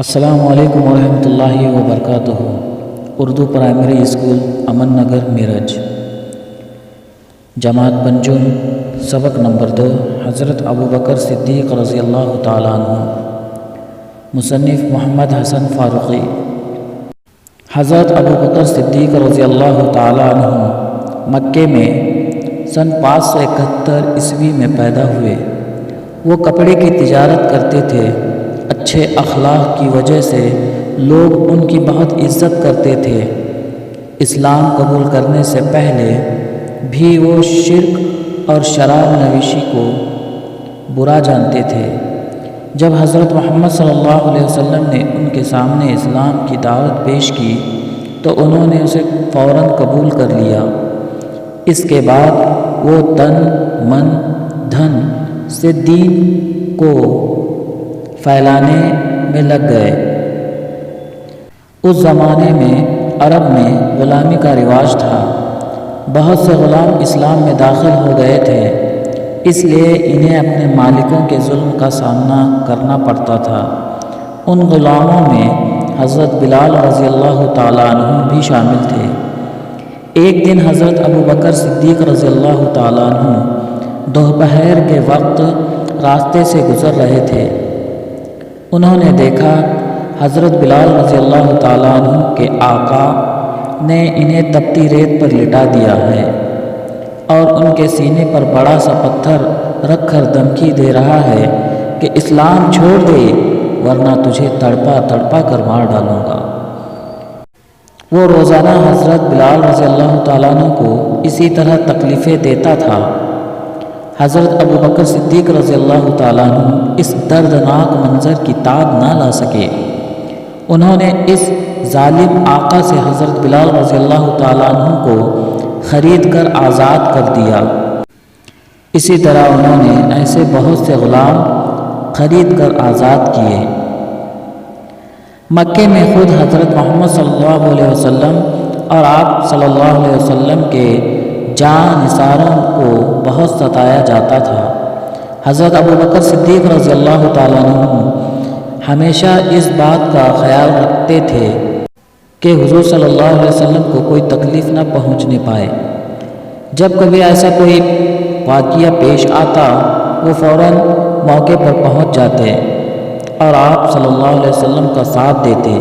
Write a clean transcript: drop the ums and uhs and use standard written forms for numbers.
السلام علیکم ورحمۃ اللہ وبرکاتہ۔ اردو پرائمری اسکول امن نگر میرج، جماعت پنجم، سبق نمبر 2، حضرت ابوبکر صدیق رضی اللہ تعالیٰ عنہ۔ مصنف محمد حسن فاروقی۔ حضرت ابوبکر صدیق رضی اللہ تعالیٰ عنہ مکے میں سن 571 عیسوی میں پیدا ہوئے۔ وہ کپڑے کی تجارت کرتے تھے۔ اچھے اخلاق کی وجہ سے لوگ ان کی بہت عزت کرتے تھے۔ اسلام قبول کرنے سے پہلے بھی وہ شرک اور شراب نوشی کو برا جانتے تھے۔ جب حضرت محمد صلی اللہ علیہ وسلم نے ان کے سامنے اسلام کی دعوت پیش کی تو انہوں نے اسے فوراً قبول کر لیا۔ اس کے بعد وہ تن من دھن سے دین کو پھیلانے میں لگ گئے۔ اس زمانے میں عرب میں غلامی کا رواج تھا۔ بہت سے غلام اسلام میں داخل ہو گئے تھے، اس لیے انہیں اپنے مالکوں کے ظلم کا سامنا کرنا پڑتا تھا۔ ان غلاموں میں حضرت بلال رضی اللہ تعالیٰ عنہ بھی شامل تھے۔ ایک دن حضرت ابوبکر صدیق رضی اللہ تعالیٰ عنہ دوپہر کے وقت راستے سے گزر رہے تھے۔ انہوں نے دیکھا حضرت بلال رضی اللہ تعالیٰ عنہ کے آقا نے انہیں تپتی ریت پر لٹا دیا ہے اور ان کے سینے پر بڑا سا پتھر رکھ کر دھمکی دے رہا ہے کہ اسلام چھوڑ دے ورنہ تجھے تڑپا تڑپا کر مار ڈالوں گا۔ وہ روزانہ حضرت بلال رضی اللہ تعالیٰ عنہ کو اسی طرح تکلیفیں دیتا تھا۔ حضرت ابوبکر صدیق رضی اللہ تعالیٰ عنہ اس دردناک منظر کی تاب نہ لا سکے۔ انہوں نے اس ظالم آقا سے حضرت بلال رضی اللہ تعالیٰ عنہ کو خرید کر آزاد کر دیا۔ اسی طرح انہوں نے ایسے بہت سے غلام خرید کر آزاد کیے۔ مکے میں خود حضرت محمد صلی اللہ علیہ وسلم اور آپ صلی اللہ علیہ وسلم کے جاں نثاروں کو بہت ستایا جاتا تھا۔ حضرت ابوبکر صدیق رضی اللہ تعالیٰ عنہ ہمیشہ اس بات کا خیال رکھتے تھے کہ حضور صلی اللہ علیہ وسلم کو کوئی تکلیف نہ پہنچنے پائے۔ جب کبھی ایسا کوئی واقعہ پیش آتا وہ فوراً موقع پر پہنچ جاتے اور آپ صلی اللہ علیہ وسلم کا ساتھ دیتے۔